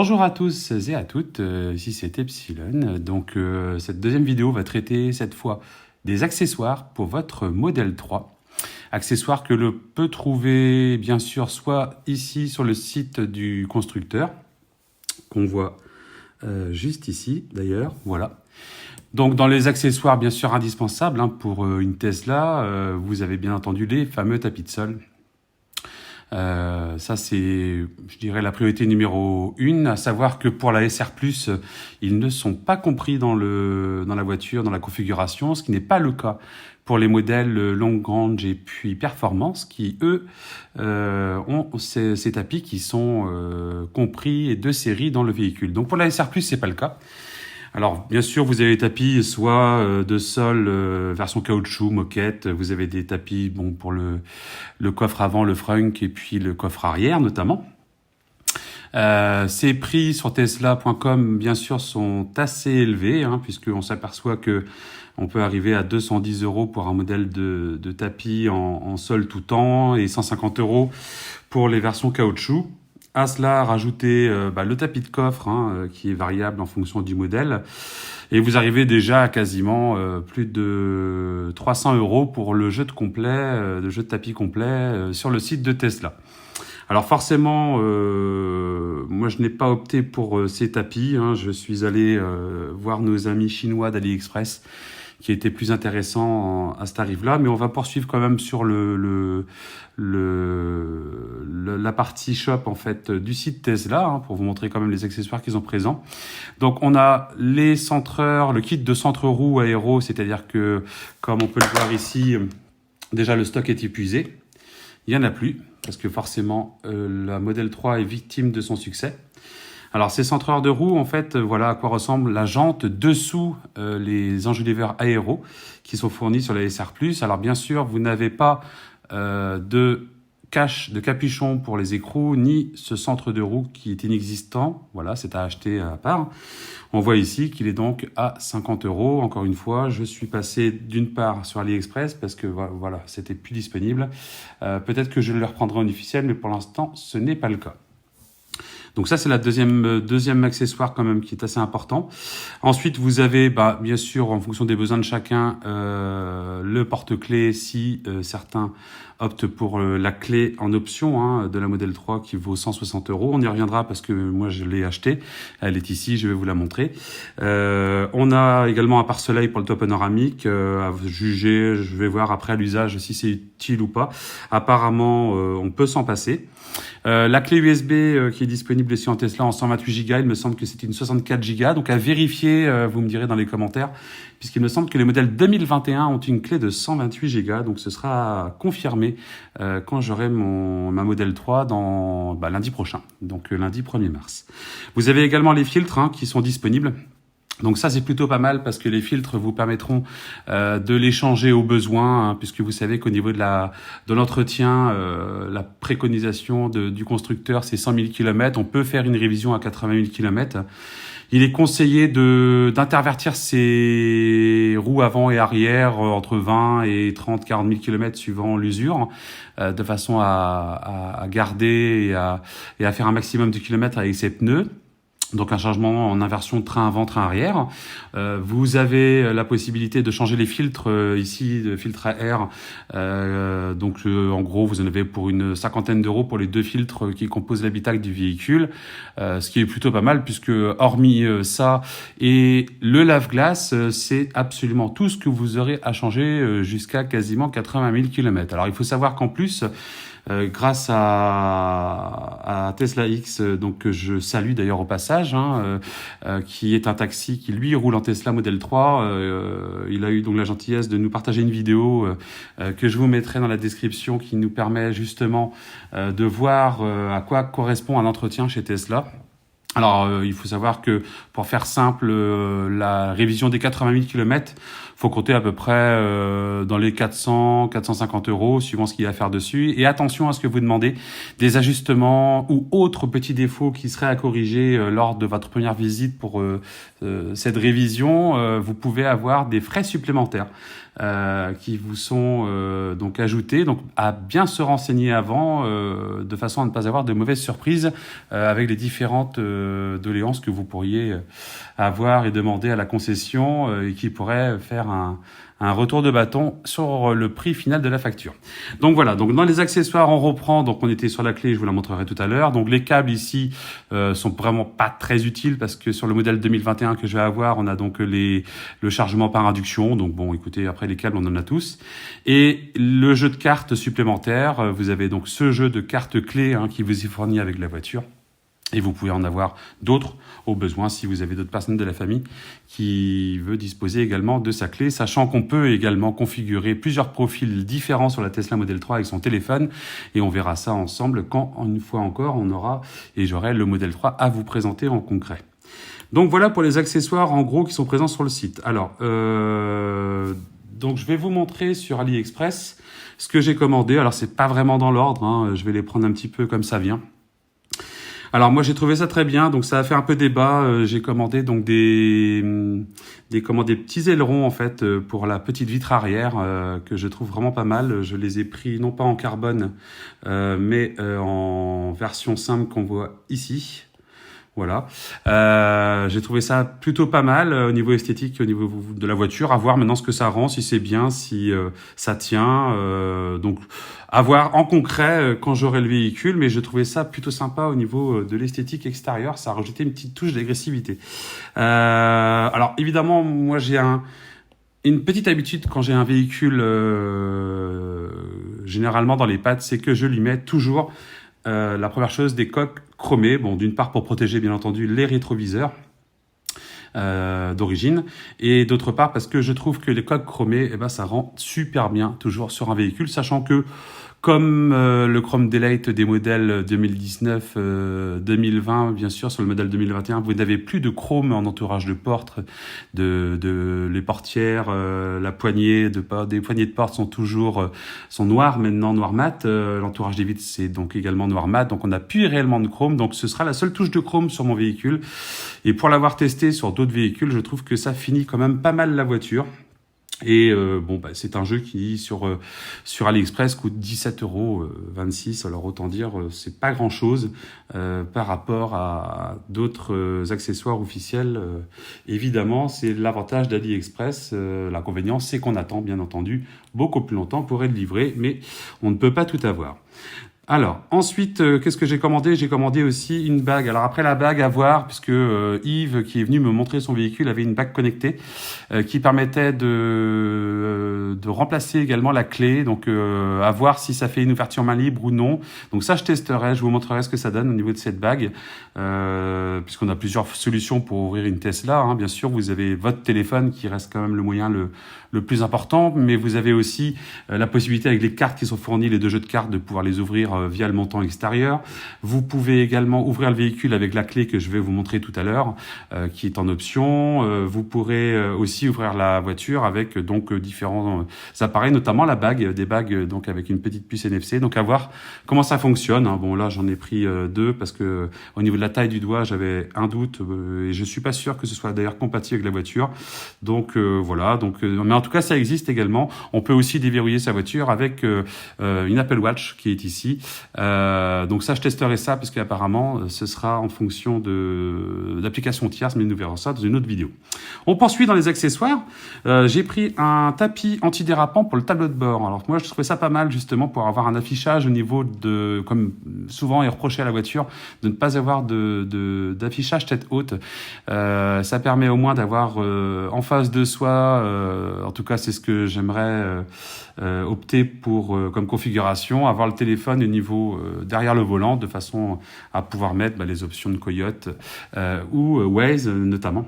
Bonjour à tous et à toutes, ici c'est Epsilon. Donc cette deuxième vidéo va traiter cette fois des accessoires pour votre modèle 3. Accessoires que l'on peut trouver bien sûr soit ici sur le site du constructeur, qu'on voit juste ici d'ailleurs, voilà. Donc dans les accessoires bien sûr indispensables pour une Tesla, vous avez bien entendu les fameux tapis de sol. Ça c'est, je dirais, la priorité numéro 1, à savoir que pour la SR+, ils ne sont pas compris dans la voiture, dans la configuration, ce qui n'est pas le cas pour les modèles long range et puis performance, qui eux ont ces tapis qui sont compris de série dans le véhicule. Donc pour la SR+, c'est pas le cas. Alors, bien sûr, vous avez des tapis soit de sol version caoutchouc, moquette. Vous avez des tapis pour le coffre avant, le frunk et puis le coffre arrière notamment. Ces prix sur Tesla.com, bien sûr, sont assez élevés, puisqu'on s'aperçoit que on peut arriver à 210 € pour un modèle de tapis en sol tout temps et 150 € pour les versions caoutchouc. À cela, rajoutez le tapis de coffre qui est variable en fonction du modèle. Et vous arrivez déjà à quasiment plus de 300 € pour le jeu de tapis complet sur le site de Tesla. Alors forcément, moi je n'ai pas opté pour ces tapis. Je suis allé voir nos amis chinois d'AliExpress qui étaient plus intéressants à ce tarif-là. Mais on va poursuivre quand même sur la partie shop en fait du site Tesla pour vous montrer quand même les accessoires qu'ils ont présents. Donc on a les centreurs, le kit de centre roue aéro, c'est-à-dire que comme on peut le voir ici, déjà le stock est épuisé. Il n'y en a plus parce que forcément la modèle 3 est victime de son succès. Alors ces centreurs de roue, en fait, voilà à quoi ressemble la jante dessous les enjoliveurs aéro qui sont fournis sur la SR+. Alors bien sûr, vous n'avez pas de capuchon pour les écrous, ni ce centre de roue qui est inexistant. Voilà, c'est à acheter à part. On voit ici qu'il est donc à 50 €. Encore une fois, je suis passé d'une part sur AliExpress parce que voilà, c'était plus disponible. Peut-être que je le reprendrai en officiel, mais pour l'instant, ce n'est pas le cas. Donc ça, c'est la deuxième accessoire quand même qui est assez important. Ensuite, vous avez, bien sûr, en fonction des besoins de chacun, le porte-clés si certains optent pour la clé en option de la modèle 3 qui vaut 160 €. On y reviendra parce que moi, je l'ai achetée. Elle est ici, je vais vous la montrer. On a également un pare-soleil pour le toit panoramique à juger. Je vais voir après à l'usage si c'est utile ou pas. Apparemment, on peut s'en passer. La clé USB qui est disponible ici en Tesla en 128 Go, il me semble que c'est une 64 Go, donc à vérifier, vous me direz dans les commentaires, puisqu'il me semble que les modèles 2021 ont une clé de 128 Go, donc ce sera confirmé quand j'aurai ma modèle 3 dans lundi prochain, donc lundi 1er mars. Vous avez également les filtres qui sont disponibles. Donc ça, c'est plutôt pas mal parce que les filtres vous permettront de les changer au besoin, puisque vous savez qu'au niveau de l'entretien, la préconisation du constructeur, c'est 100 000 km. On peut faire une révision à 80 000 km. Il est conseillé d'intervertir ces roues avant et arrière entre 20 et 30, 40 000 km suivant l'usure, de façon à garder et à faire un maximum de kilomètres avec ces pneus. Donc un changement en inversion train avant, train arrière. Vous avez la possibilité de changer les filtres ici, de filtre à air. Donc en gros, vous en avez pour une 50aine € pour les 2 filtres qui composent l'habitacle du véhicule. Ce qui est plutôt pas mal puisque hormis ça et le lave-glace, c'est absolument tout ce que vous aurez à changer jusqu'à quasiment 80 000 km. Alors il faut savoir qu'en plus, grâce à Tesla X, donc que je salue d'ailleurs au passage, qui est un taxi qui lui roule en Tesla Model 3. Il a eu donc la gentillesse de nous partager une vidéo que je vous mettrai dans la description qui nous permet justement de voir à quoi correspond un entretien chez Tesla. Alors, il faut savoir que, pour faire simple, la révision des 80 000 km, faut compter à peu près dans les 400, 450 €, suivant ce qu'il y a à faire dessus. Et attention à ce que vous demandez, des ajustements ou autres petits défauts qui seraient à corriger lors de votre première visite pour cette révision, vous pouvez avoir des frais supplémentaires. qui vous sont donc ajoutés. Donc à bien se renseigner avant, de façon à ne pas avoir de mauvaises surprises avec les différentes doléances que vous pourriez avoir et demander à la concession et qui pourraient faire un retour de bâton sur le prix final de la facture. Donc voilà, donc dans les accessoires, on reprend, donc on était sur la clé, je vous la montrerai tout à l'heure. Donc les câbles ici sont vraiment pas très utiles parce que sur le modèle 2021 que je vais avoir, on a donc le chargement par induction. Donc bon, écoutez, après les câbles, on en a tous. Et le jeu de cartes supplémentaire, vous avez donc ce jeu de cartes clés qui vous est fourni avec la voiture. Et vous pouvez en avoir d'autres au besoin si vous avez d'autres personnes de la famille qui veut disposer également de sa clé, sachant qu'on peut également configurer plusieurs profils différents sur la Tesla Model 3 avec son téléphone. Et on verra ça ensemble quand, une fois encore, on aura et j'aurai le Model 3 à vous présenter en concret. Donc voilà pour les accessoires en gros qui sont présents sur le site. Alors, donc je vais vous montrer sur AliExpress ce que j'ai commandé. Alors c'est pas vraiment dans l'ordre, je vais les prendre un petit peu comme ça vient. Alors moi j'ai trouvé ça très bien, donc ça a fait un peu débat. J'ai commandé donc des petits ailerons en fait pour la petite vitre arrière que je trouve vraiment pas mal. Je les ai pris non pas en carbone mais en version simple qu'on voit ici. Voilà, j'ai trouvé ça plutôt pas mal au niveau esthétique, au niveau de la voiture. À voir maintenant ce que ça rend, si c'est bien, si ça tient. Donc à voir en concret quand j'aurai le véhicule, mais je trouvais ça plutôt sympa au niveau de l'esthétique extérieure. Ça a rajouté une petite touche d'agressivité. Alors évidemment, moi j'ai une petite habitude quand j'ai un véhicule, généralement dans les pattes, c'est que je lui mets toujours la première chose des coques chromées. Bon, d'une part pour protéger bien entendu les rétroviseurs d'origine, et d'autre part parce que je trouve que les coques chromées, ça rend super bien toujours sur un véhicule, sachant que comme le Chrome Daylight des modèles 2019, 2020, bien sûr, sur le modèle 2021, vous n'avez plus de chrome en entourage de portes, les portières, la poignée des poignées de porte sont noires maintenant, noir mat. L'entourage des vitres c'est donc également noir mat, donc on n'a plus réellement de chrome. Donc ce sera la seule touche de chrome sur mon véhicule. Et pour l'avoir testé sur d'autres véhicules, je trouve que ça finit quand même pas mal la voiture. Et c'est un jeu qui sur AliExpress coûte 17,26 €. Alors autant dire, c'est pas grand chose par rapport à d'autres accessoires officiels. Évidemment, c'est l'avantage d'AliExpress. L'inconvénient, c'est qu'on attend bien entendu beaucoup plus longtemps pour être livré, mais on ne peut pas tout avoir. Alors, ensuite, qu'est-ce que j'ai commandé? J'ai commandé aussi une bague. Alors après la bague, à voir, puisque Yves, qui est venu me montrer son véhicule, avait une bague connectée qui permettait de remplacer également la clé. Donc, à voir si ça fait une ouverture main libre ou non. Donc ça, je testerai, je vous montrerai ce que ça donne au niveau de cette bague, puisqu'on a plusieurs solutions pour ouvrir une Tesla. Bien sûr, vous avez votre téléphone qui reste quand même le moyen le plus important, mais vous avez aussi la possibilité avec les cartes qui sont fournies, les deux jeux de cartes, de pouvoir les ouvrir via le montant extérieur. Vous pouvez également ouvrir le véhicule avec la clé que je vais vous montrer tout à l'heure, qui est en option. Vous pourrez aussi ouvrir la voiture avec donc différents appareils, notamment la bague, des bagues donc avec une petite puce NFC. Donc à voir comment ça fonctionne. Bon là j'en ai pris deux parce que au niveau de la taille du doigt j'avais un doute et je suis pas sûr que ce soit d'ailleurs compatible avec la voiture. Donc voilà. Donc mais en tout cas ça existe également. On peut aussi déverrouiller sa voiture avec une Apple Watch qui est ici. Donc ça je testerai ça parce qu'apparemment ce sera en fonction d'applications tierces, mais nous verrons ça dans une autre vidéo. On poursuit dans les accessoires. J'ai pris un tapis antidérapant pour le tableau de bord. Alors moi je trouvais ça pas mal justement pour avoir un affichage au niveau de, comme souvent est reproché à la voiture, de ne pas avoir d'affichage tête haute. Ça permet au moins d'avoir en face de soi, en tout cas c'est ce que j'aimerais opter pour comme configuration, avoir le téléphone au niveau derrière le volant de façon à pouvoir mettre les options de Coyote ou Waze notamment,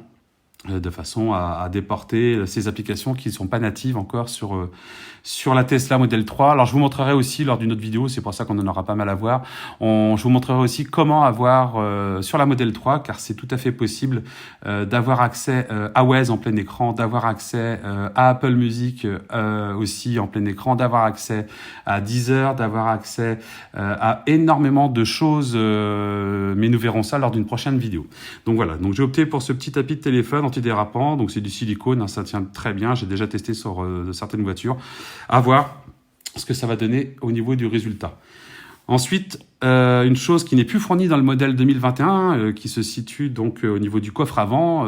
de façon à déporter ces applications qui ne sont pas natives encore sur la Tesla Model 3. Alors, je vous montrerai aussi lors d'une autre vidéo, c'est pour ça qu'on en aura pas mal à voir. Je vous montrerai aussi comment avoir sur la Model 3, car c'est tout à fait possible d'avoir accès à Waze en plein écran, d'avoir accès à Apple Music aussi en plein écran, d'avoir accès à Deezer, d'avoir accès à énormément de choses, mais nous verrons ça lors d'une prochaine vidéo. Donc voilà, donc j'ai opté pour ce petit tapis de téléphone. antidérapant, donc c'est du silicone, hein, ça tient très bien. J'ai déjà testé sur certaines voitures. À voir ce que ça va donner au niveau du résultat. Ensuite, une chose qui n'est plus fournie dans le modèle 2021, qui se situe donc au niveau du coffre avant,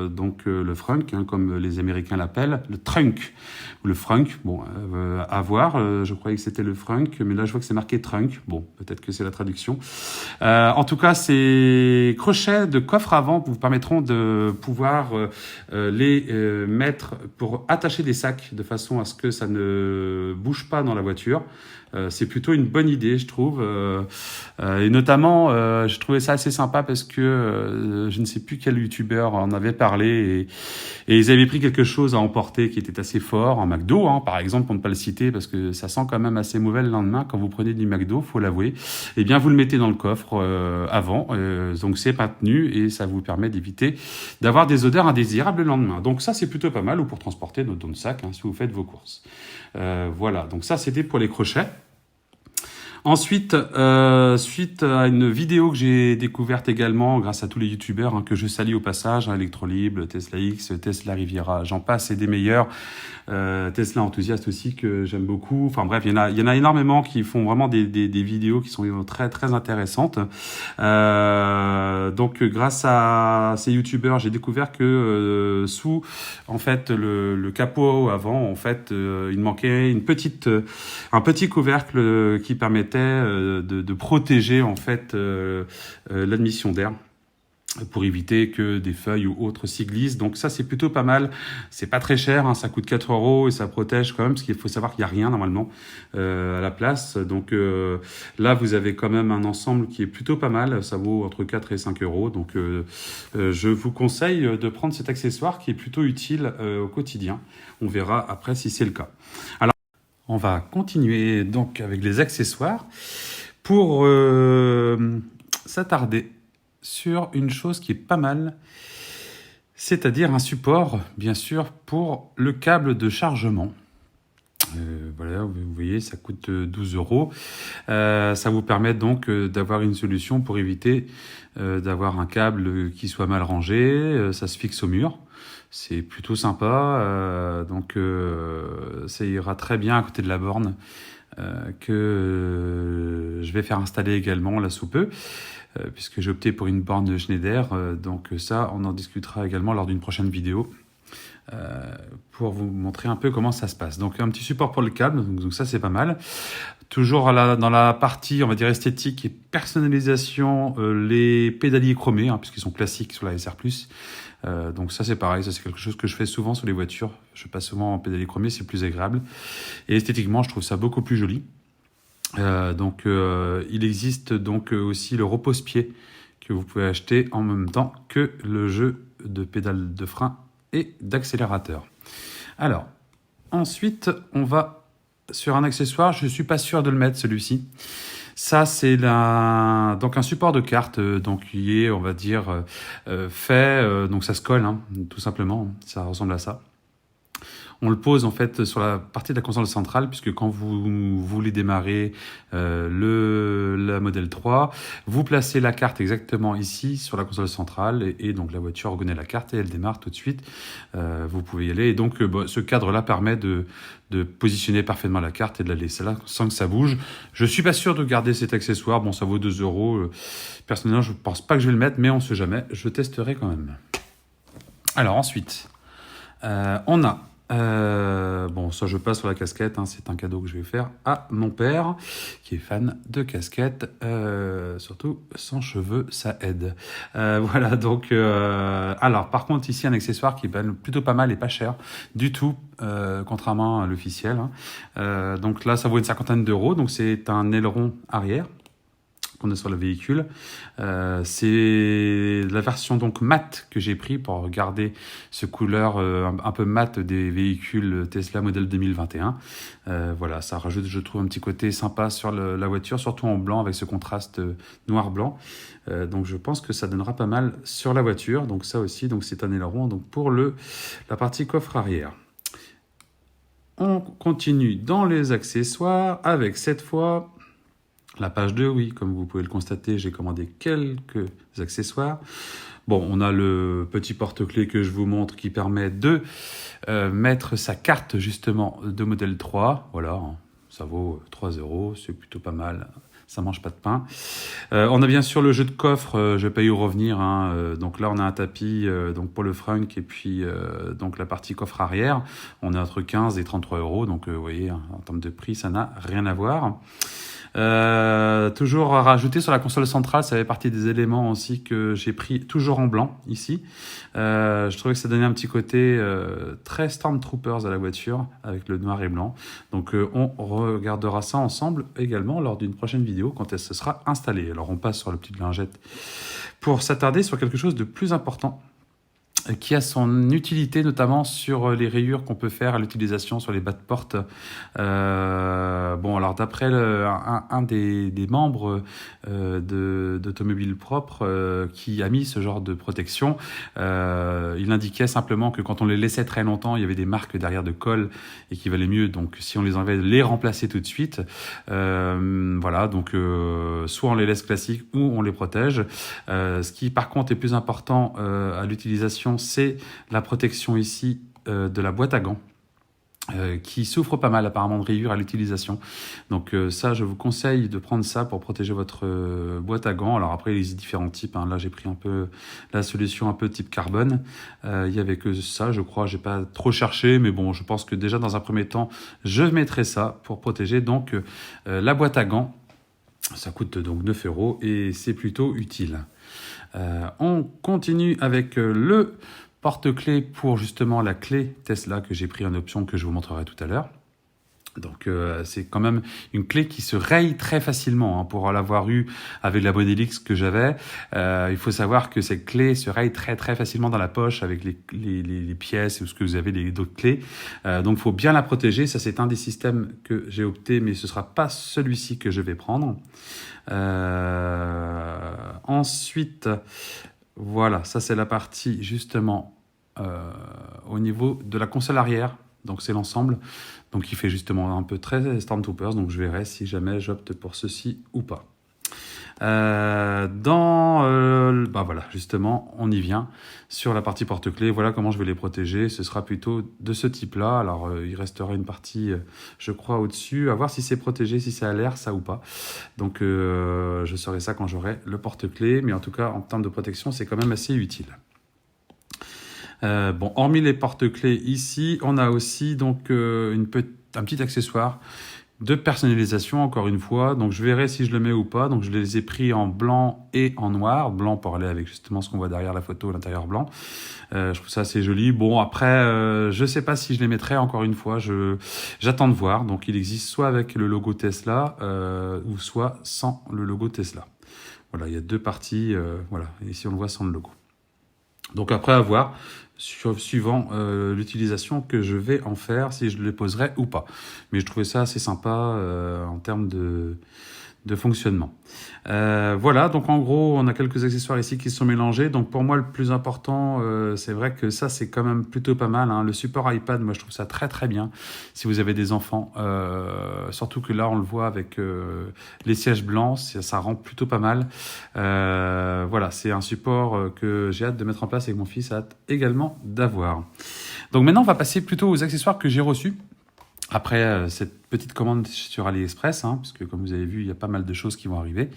donc le frunk, hein, comme les Américains l'appellent, le trunk, ou le frunk, bon, à voir, je croyais que c'était le frunk, mais là je vois que c'est marqué trunk, bon, peut-être que c'est la traduction. En tout cas, ces crochets de coffre avant vous permettront de pouvoir les mettre pour attacher des sacs de façon à ce que ça ne bouge pas dans la voiture. C'est plutôt une bonne idée, je trouve. Et notamment, je trouvais ça assez sympa parce que je ne sais plus quel youtubeur en avait parlé et ils avaient pris quelque chose à emporter qui était assez fort, un McDo, hein, par exemple, pour ne pas le citer, parce que ça sent quand même assez mauvais le lendemain quand vous prenez du McDo, faut l'avouer. Eh bien, vous le mettez dans le coffre avant, donc c'est pas tenu et ça vous permet d'éviter d'avoir des odeurs indésirables le lendemain. Donc ça, c'est plutôt pas mal, ou pour transporter dans le sac, hein, si vous faites vos courses. Voilà, donc ça, c'était pour les crochets. Ensuite, suite à une vidéo que j'ai découverte également grâce à tous les youtubeurs, hein, que je salue au passage, hein, Electrolibre, Tesla X, Tesla Riviera, j'en passe et des meilleurs. Tesla Enthousiaste aussi que j'aime beaucoup. Enfin bref, il y en a énormément qui font vraiment des vidéos qui sont très très intéressantes. Donc grâce à ces youtubeurs, j'ai découvert que sous en fait le capot avant, en fait, il manquait un petit couvercle qui permettait de protéger en fait l'admission d'air, pour éviter que des feuilles ou autres s'y glissent. Donc ça, c'est plutôt pas mal. C'est pas très cher, hein, ça coûte 4 € et ça protège quand même, parce qu'il faut savoir qu'il n'y a rien normalement à la place. Donc là, vous avez quand même un ensemble qui est plutôt pas mal. Ça vaut entre 4 et 5 €. Donc je vous conseille de prendre cet accessoire qui est plutôt utile au quotidien. On verra après si c'est le cas. Alors, on va continuer donc avec les accessoires pour s'attarder sur une chose qui est pas mal, c'est-à-dire un support, bien sûr, pour le câble de chargement. Voilà, vous voyez, ça coûte 12 €. Ça vous permet donc d'avoir une solution pour éviter d'avoir un câble qui soit mal rangé. Ça se fixe au mur. C'est plutôt sympa. Donc, ça ira très bien à côté de la borne que je vais faire installer également là sous peu, puisque j'ai opté pour une borne de Schneider. Donc ça, on en discutera également lors d'une prochaine vidéo pour vous montrer un peu comment ça se passe. Donc un petit support pour le câble, donc ça c'est pas mal. Toujours dans la partie, on va dire, esthétique et personnalisation, les pédaliers chromés, hein, puisqu'ils sont classiques sur la SR+. Donc ça c'est pareil, ça c'est quelque chose que je fais souvent sur les voitures. Je passe souvent en pédalier chromé, c'est plus agréable. Et esthétiquement, je trouve ça beaucoup plus joli. Donc il existe donc aussi le repose-pied que vous pouvez acheter en même temps que le jeu de pédales de frein et d'accélérateur. Alors, ensuite, on va sur un accessoire. Je ne suis pas sûr de le mettre, celui-ci. Ça, c'est donc un support de carte, donc qui est, on va dire, fait, donc ça se colle, hein, tout simplement. Ça ressemble à ça. On le pose en fait sur la partie de la console centrale, puisque quand vous voulez démarrer la modèle 3, vous placez la carte exactement ici sur la console centrale et donc la voiture reconnaît la carte et elle démarre tout de suite. Vous pouvez y aller. Et donc ce cadre-là permet de positionner parfaitement la carte et de la laisser là sans que ça bouge. Je suis pas sûr de garder cet accessoire. Bon, ça vaut 2 €. Personnellement, je pense pas que je vais le mettre, mais on sait jamais. Je testerai quand même. Alors ensuite, on a bon, ça je passe sur la casquette, hein, c'est un cadeau que je vais faire à mon père qui est fan de casquettes, surtout sans cheveux ça aide. Voilà, donc alors par contre ici un accessoire qui est plutôt pas mal et pas cher du tout, contrairement à l'officiel, hein. Donc là ça vaut une 50aine €, donc c'est un aileron arrière qu'on a sur le véhicule. C'est la version donc mat que j'ai pris pour garder ce couleur un peu mat des véhicules Tesla modèle 2021. Voilà, ça rajoute, je trouve, un petit côté sympa sur la voiture, surtout en blanc avec ce contraste noir-blanc. Donc je pense que ça donnera pas mal sur la voiture. Donc ça aussi, donc c'est un aileron donc pour la partie coffre arrière. On continue dans les accessoires avec cette fois la page 2, oui, comme vous pouvez le constater, j'ai commandé quelques accessoires. Bon, on a le petit porte-clés que je vous montre qui permet de mettre sa carte justement de modèle 3. Voilà, hein, ça vaut 3 €, c'est plutôt pas mal. Ça mange pas de pain. On a bien sûr le jeu de coffre, je vais pas y revenir. Hein, donc là, on a un tapis donc pour le frunk et puis donc la partie coffre arrière. On est entre 15 et 33 €. Donc vous voyez, en termes de prix, ça n'a rien à voir. Toujours à rajouter sur la console centrale, ça fait partie des éléments aussi que j'ai pris toujours en blanc ici. Je trouvais que ça donnait un petit côté très Stormtroopers à la voiture avec le noir et blanc. Donc on regardera ça ensemble également lors d'une prochaine vidéo quand elle se sera installée. Alors on passe sur la petite lingette pour s'attarder sur quelque chose de plus important qui a son utilité notamment sur les rayures qu'on peut faire à l'utilisation sur les bas de porte. Bon, alors d'après un des membres d'Automobile Propre qui a mis ce genre de protection, il indiquait simplement que quand on les laissait très longtemps, il y avait des marques derrière de colle et qu'il valait mieux, donc si on les enlevait, les remplacer tout de suite. Voilà, donc soit on les laisse classiques ou on les protège. Ce qui par contre est plus important à l'utilisation, c'est la protection ici de la boîte à gants qui souffre pas mal apparemment de rayures à l'utilisation. Donc ça, je vous conseille de prendre ça pour protéger votre boîte à gants. Alors après, il y a différents types. Hein. Là, j'ai pris un peu la solution un peu type carbone. Il y avait que ça, je crois. J'ai pas trop cherché, mais bon, je pense que déjà dans un premier temps, je mettrai ça pour protéger donc la boîte à gants. Ça coûte donc 9 € et c'est plutôt utile. On continue avec le porte-clés pour justement la clé Tesla que j'ai pris en option que je vous montrerai tout à l'heure. Donc c'est quand même une clé qui se raye très facilement. Hein, pour l'avoir eu avec la Bonelix que j'avais, il faut savoir que cette clé se raye très très facilement dans la poche avec les pièces ou ce que vous avez d'autres clés. Donc il faut bien la protéger. Ça c'est un des systèmes que j'ai opté, mais ce sera pas celui-ci que je vais prendre. Ensuite, voilà, ça c'est la partie justement au niveau de la console arrière. Donc c'est l'ensemble, donc il fait justement un peu très Stormtroopers, donc je verrai si jamais j'opte pour ceci ou pas. Bah voilà, justement, on y vient sur la partie porte-clés. Voilà comment je vais les protéger. Ce sera plutôt de ce type-là. Alors, il restera une partie, je crois, au-dessus. À voir si c'est protégé, si c'est à l'air, ça ou pas. Donc, je saurai ça quand j'aurai le porte-clés. Mais en tout cas, en termes de protection, c'est quand même assez utile. Bon, hormis les porte-clés ici, on a aussi donc un petit accessoire de personnalisation, encore une fois. Donc je verrai si je le mets ou pas. Donc je les ai pris en blanc et en noir. Blanc pour aller avec justement ce qu'on voit derrière la photo, l'intérieur blanc. Je trouve ça assez joli. Bon, après, je sais pas si je les mettrai, encore une fois. J'attends de voir. Donc il existe soit avec le logo Tesla ou soit sans le logo Tesla. Voilà, il y a deux parties. Voilà, ici on le voit sans le logo. Donc après, à voir, suivant l'utilisation que je vais en faire, si je les poserai ou pas. Mais je trouvais ça assez sympa en termes de fonctionnement. Voilà, donc en gros, on a quelques accessoires ici qui sont mélangés. Donc pour moi, le plus important, c'est vrai que ça, c'est quand même plutôt pas mal. Hein. Le support iPad, moi, je trouve ça très très bien. Si vous avez des enfants, surtout que là, on le voit avec les sièges blancs, ça rend plutôt pas mal. Voilà, c'est un support que j'ai hâte de mettre en place avec mon fils, hâte également d'avoir. Donc maintenant, on va passer plutôt aux accessoires que j'ai reçus. Après cette petite commande sur AliExpress, hein, parce que comme vous avez vu, il y a pas mal de choses qui vont arriver.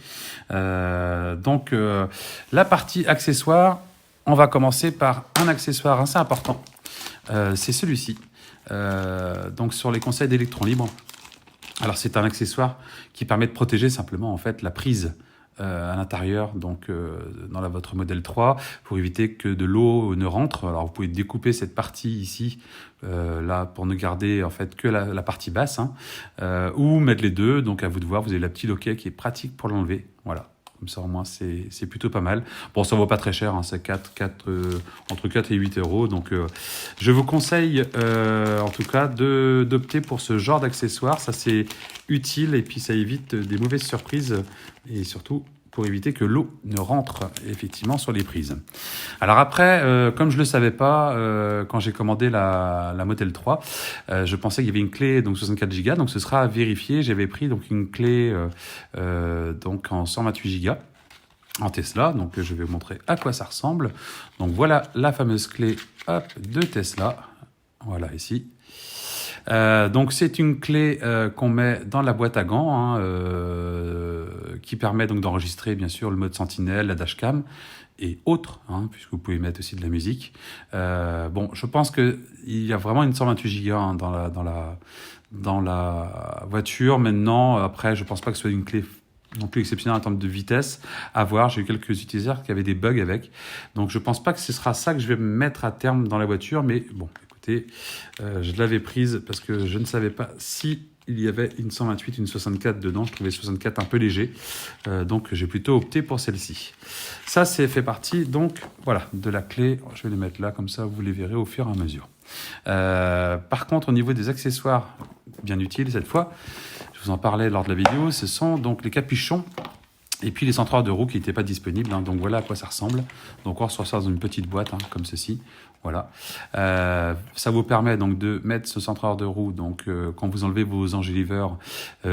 Donc, la partie accessoires, on va commencer par un accessoire assez important. C'est celui-ci. Donc, sur les conseils d'électrons libres. Alors, c'est un accessoire qui permet de protéger simplement en fait la prise à l'intérieur, donc dans votre modèle 3, pour éviter que de l'eau ne rentre. Alors vous pouvez découper cette partie ici, là, pour ne garder en fait que la partie basse, hein, ou mettre les deux. Donc à vous de voir, vous avez la petite loquet qui est pratique pour l'enlever. Voilà. Comme ça, au moins, c'est plutôt pas mal. Bon, ça ne vaut pas très cher, hein, c'est entre 4 et 8 €. Donc, je vous conseille, en tout cas, d'opter pour ce genre d'accessoires. Ça, c'est utile et puis ça évite des mauvaises surprises et surtout pour éviter que l'eau ne rentre effectivement sur les prises. Alors après, comme je le savais pas, quand j'ai commandé la Model 3, je pensais qu'il y avait une clé donc 64 Go, donc ce sera à vérifier. J'avais pris donc une clé donc en 128 Go. en Tesla. Donc je vais vous montrer à quoi ça ressemble. Donc voilà la fameuse clé hop, de Tesla. Voilà ici. Donc c'est une clé qu'on met dans la boîte à gants, hein, qui permet donc d'enregistrer bien sûr le mode Sentinelle, la dashcam et autres, hein, puisque vous pouvez mettre aussi de la musique. Bon, je pense que il y a vraiment une 128 Go hein, dans la voiture. Maintenant, après, je pense pas que ce soit une clé non plus exceptionnelle en termes de vitesse. À voir, j'ai eu quelques utilisateurs qui avaient des bugs avec. Donc je pense pas que ce sera ça que je vais mettre à terme dans la voiture, mais bon, écoutez, je l'avais prise parce que je ne savais pas si il y avait une 128, une 64 dedans. Je trouvais 64 un peu léger, donc j'ai plutôt opté pour celle-ci. Ça, c'est fait partie, donc voilà, de la clé. Je vais les mettre là, comme ça vous les verrez au fur et à mesure. Par contre, au niveau des accessoires, bien utiles cette fois, je vous en parlais lors de la vidéo, ce sont donc les capuchons et puis les centreurs de roue qui n'étaient pas disponibles. Hein, donc voilà à quoi ça ressemble. Donc on reçoit ça dans une petite boîte, hein, comme ceci. Voilà. Ça vous permet donc de mettre ce centreur de roue. Donc quand vous enlevez vos enjoliveurs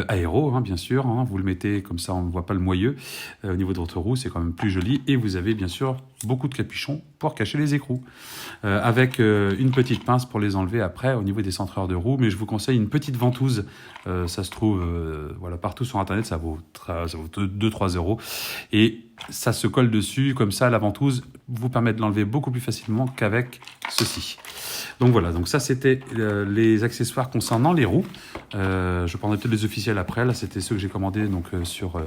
aéro, hein, bien sûr, hein, vous le mettez comme ça, on ne voit pas le moyeu au niveau de votre roue, c'est quand même plus joli. Et vous avez bien sûr beaucoup de capuchons pour cacher les écrous, avec une petite pince pour les enlever après au niveau des centreurs de roue. Mais je vous conseille une petite ventouse. Ça se trouve voilà, partout sur Internet, ça vaut 2-3 euros. Et ça se colle dessus, comme ça la ventouse vous permet de l'enlever beaucoup plus facilement qu'avec ceci. Donc voilà, donc ça c'était les accessoires concernant les roues. Je prendrai peut-être les officiels après, là c'était ceux que j'ai commandés donc, sur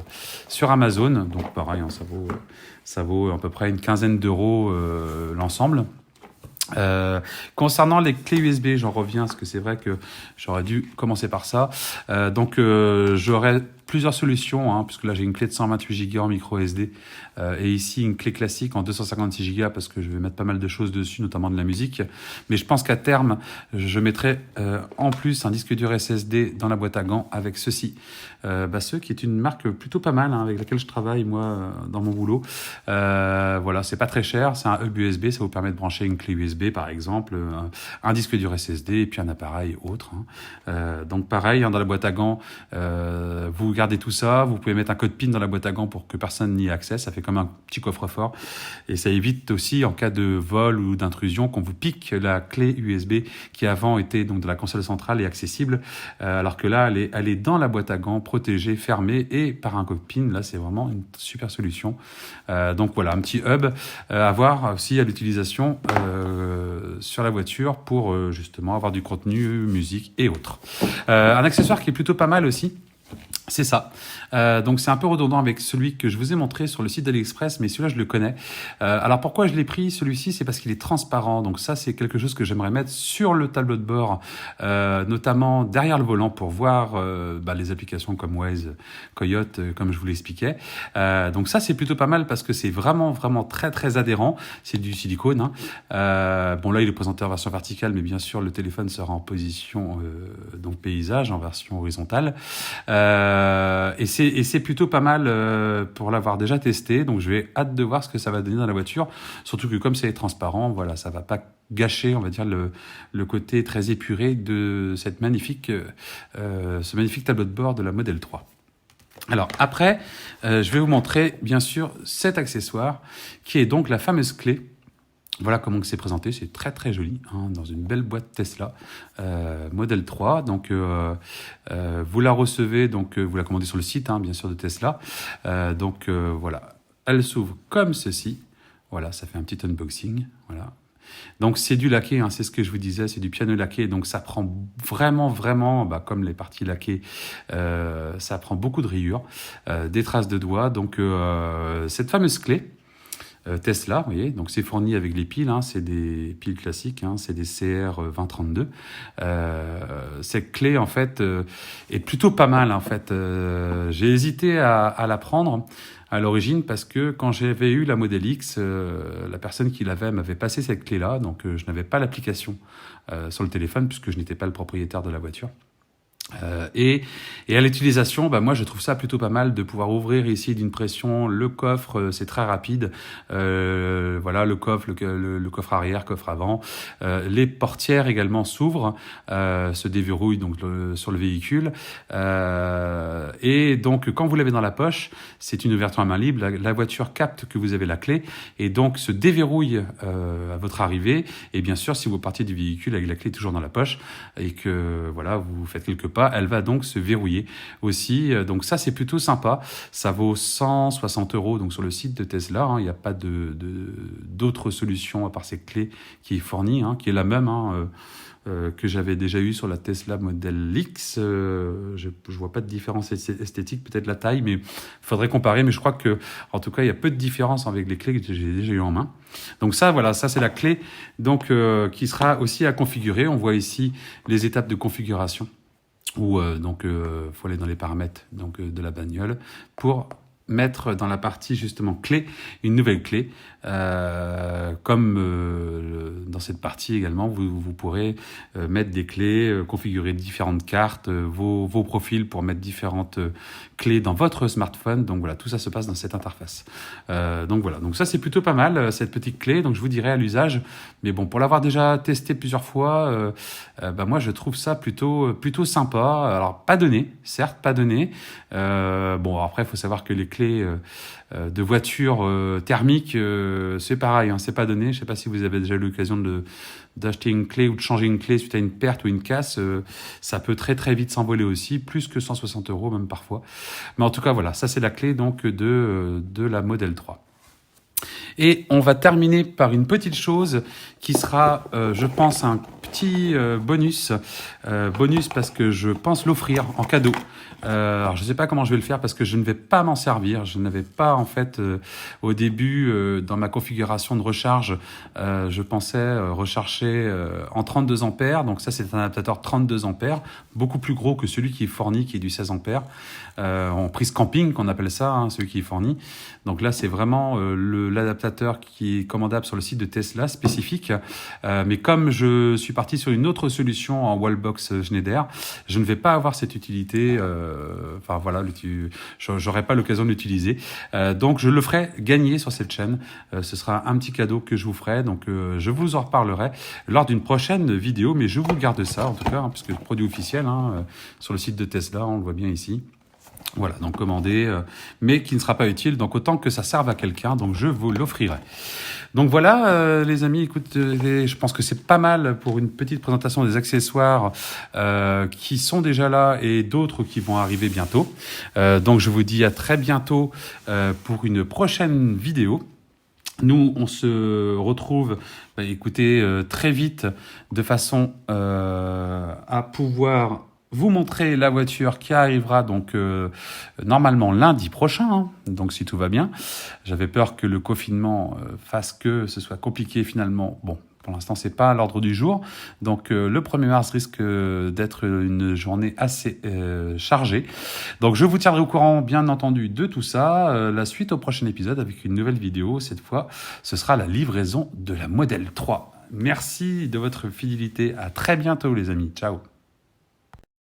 Amazon. Donc pareil, hein, ça vaut à peu près une quinzaine d'euros l'ensemble. Concernant les clés USB, j'en reviens parce que c'est vrai que j'aurais dû commencer par ça. Donc j'aurais plusieurs solutions, hein, puisque là j'ai une clé de 128 Go en micro SD et ici une clé classique en 256 Go parce que je vais mettre pas mal de choses dessus, notamment de la musique. Mais je pense qu'à terme, je mettrai en plus un disque dur SSD dans la boîte à gants avec ceci. Ce qui est une marque plutôt pas mal, hein, avec laquelle je travaille moi dans mon boulot. Voilà, c'est pas très cher, c'est un hub USB, ça vous permet de brancher une clé USB par exemple, un disque dur SSD et puis un appareil autre. Hein. Donc pareil, hein, dans la boîte à gants, vous gardez tout ça, vous pouvez mettre un code PIN dans la boîte à gants pour que personne n'y ait accès, ça fait comme un petit coffre-fort et ça évite aussi en cas de vol ou d'intrusion qu'on vous pique la clé USB qui avant était donc de la console centrale et accessible, alors que là elle est dans la boîte à gants, protégée, fermée et par un code PIN, là c'est vraiment une super solution. Donc voilà, un petit hub à voir aussi à l'utilisation sur la voiture pour justement avoir du contenu, musique et autres. Un accessoire qui est plutôt pas mal aussi, c'est ça. Donc c'est un peu redondant avec celui que je vous ai montré sur le site d'AliExpress, mais celui-là je le connais. Alors pourquoi je l'ai pris celui-ci, c'est parce qu'il est transparent. Donc ça c'est quelque chose que j'aimerais mettre sur le tableau de bord, notamment derrière le volant pour voir les applications comme Waze, Coyote, comme je vous l'expliquais. Donc ça c'est plutôt pas mal parce que c'est vraiment très très adhérent. C'est du silicone. Hein. Bon là il est présenté en version verticale, mais bien sûr le téléphone sera en position donc paysage, en version horizontale. Et c'est plutôt pas mal pour l'avoir déjà testé. Donc je vais hâte de voir ce que ça va donner dans la voiture. Surtout que comme c'est transparent, voilà, ça va pas gâcher, on va dire, le côté très épuré de ce magnifique tableau de bord de la Model 3. Alors après, je vais vous montrer bien sûr cet accessoire qui est donc la fameuse clé. Voilà comment c'est présenté, c'est très très joli, hein, dans une belle boîte Tesla Model 3. Donc vous la recevez, donc vous la commandez sur le site, hein, bien sûr, de Tesla. Voilà, elle s'ouvre comme ceci. Voilà, ça fait un petit unboxing. Voilà. Donc c'est du laqué, hein, c'est ce que je vous disais, c'est du piano laqué. Donc ça prend vraiment, comme les parties laquées, ça prend beaucoup de rayures, des traces de doigts. Donc cette fameuse clé. Tesla, vous voyez, donc c'est fourni avec les piles, hein, c'est des piles classiques, hein, c'est des CR2032. Cette clé en fait est plutôt pas mal en fait. J'ai hésité à la prendre à l'origine parce que quand j'avais eu la Model X, la personne qui l'avait m'avait passé cette clé-là, donc je n'avais pas l'application sur le téléphone puisque je n'étais pas le propriétaire de la voiture. Et à l'utilisation, moi je trouve ça plutôt pas mal de pouvoir ouvrir ici d'une pression le coffre, c'est très rapide. Voilà, le coffre, le coffre arrière, coffre avant. Les portières également s'ouvrent, se déverrouillent donc sur le véhicule. Et donc quand vous l'avez dans la poche, c'est une ouverture à main libre. La voiture capte que vous avez la clé et donc se déverrouille à votre arrivée. Et bien sûr, si vous partiez du véhicule avec la clé toujours dans la poche et que voilà vous faites quelques pas, elle va donc se verrouiller aussi. Donc ça, c'est plutôt sympa. Ça vaut 160 € donc sur le site de Tesla. Il n'y a pas d'autres solutions à part cette clé qui est fournie, qui est la même que j'avais déjà eu sur la Tesla Model X. Je vois pas de différence esthétique, peut-être la taille, mais il faudrait comparer. Mais je crois que, en tout cas, il y a peu de différence avec les clés que j'ai déjà eu en main. Donc ça, voilà, ça c'est la clé donc qui sera aussi à configurer. On voit ici les étapes de configuration. Où faut aller dans les paramètres de la bagnole pour mettre dans la partie justement clé une nouvelle clé. Comme dans cette partie également, vous pourrez mettre des clés, configurer différentes cartes, vos profils pour mettre différentes clés dans votre smartphone. Donc voilà, tout ça se passe dans cette interface. Donc voilà, donc ça c'est plutôt pas mal cette petite clé. Donc je vous dirai à l'usage, mais bon, pour l'avoir déjà testé plusieurs fois, moi je trouve ça plutôt sympa. Alors pas donné, certes pas donné. Bon après il faut savoir que les clés de voitures thermiques, c'est pareil, c'est pas donné. Je sais pas si vous avez déjà eu l'occasion d'acheter une clé ou de changer une clé suite à une perte ou une casse. Ça peut très très vite s'envoler aussi, plus que 160 € même parfois. Mais en tout cas voilà, ça c'est la clé donc de la Model 3. Et on va terminer par une petite chose qui sera, je pense, un petit bonus. Bonus parce que je pense l'offrir en cadeau. Alors je ne sais pas comment je vais le faire parce que je ne vais pas m'en servir. Je n'avais pas en fait au début dans ma configuration de recharge, je pensais recharger en 32 ampères. Donc ça c'est un adaptateur 32 ampères, beaucoup plus gros que celui qui est fourni qui est du 16 ampères. En prise camping qu'on appelle ça, celui qui est fourni. Donc là c'est vraiment l'adaptateur qui est commandable sur le site de Tesla spécifique. Mais comme je suis parti sur une autre solution en wallbox Schneider, je ne vais pas avoir cette utilité. Enfin voilà, j'aurai pas l'occasion de l'utiliser. Donc je le ferai gagner sur cette chaîne. Ce sera un petit cadeau que je vous ferai. Donc je vous en reparlerai lors d'une prochaine vidéo. Mais je vous garde ça en tout cas, puisque le produit officiel sur le site de Tesla, on le voit bien ici. Voilà, donc commandé, mais qui ne sera pas utile, donc autant que ça serve à quelqu'un, donc je vous l'offrirai. Donc voilà, les amis, écoute, je pense que c'est pas mal pour une petite présentation des accessoires qui sont déjà là et d'autres qui vont arriver bientôt. Donc je vous dis à très bientôt pour une prochaine vidéo. Nous, on se retrouve, écoutez, très vite de façon à pouvoir vous montrer la voiture qui arrivera donc normalement lundi prochain, donc si tout va bien. J'avais peur que le confinement fasse que ce soit compliqué finalement. Bon, pour l'instant, c'est pas à l'ordre du jour. Donc le 1er mars risque d'être une journée assez chargée. Donc je vous tiendrai au courant, bien entendu, de tout ça. La suite au prochain épisode avec une nouvelle vidéo. Cette fois, ce sera la livraison de la Model 3. Merci de votre fidélité. À très bientôt, les amis. Ciao.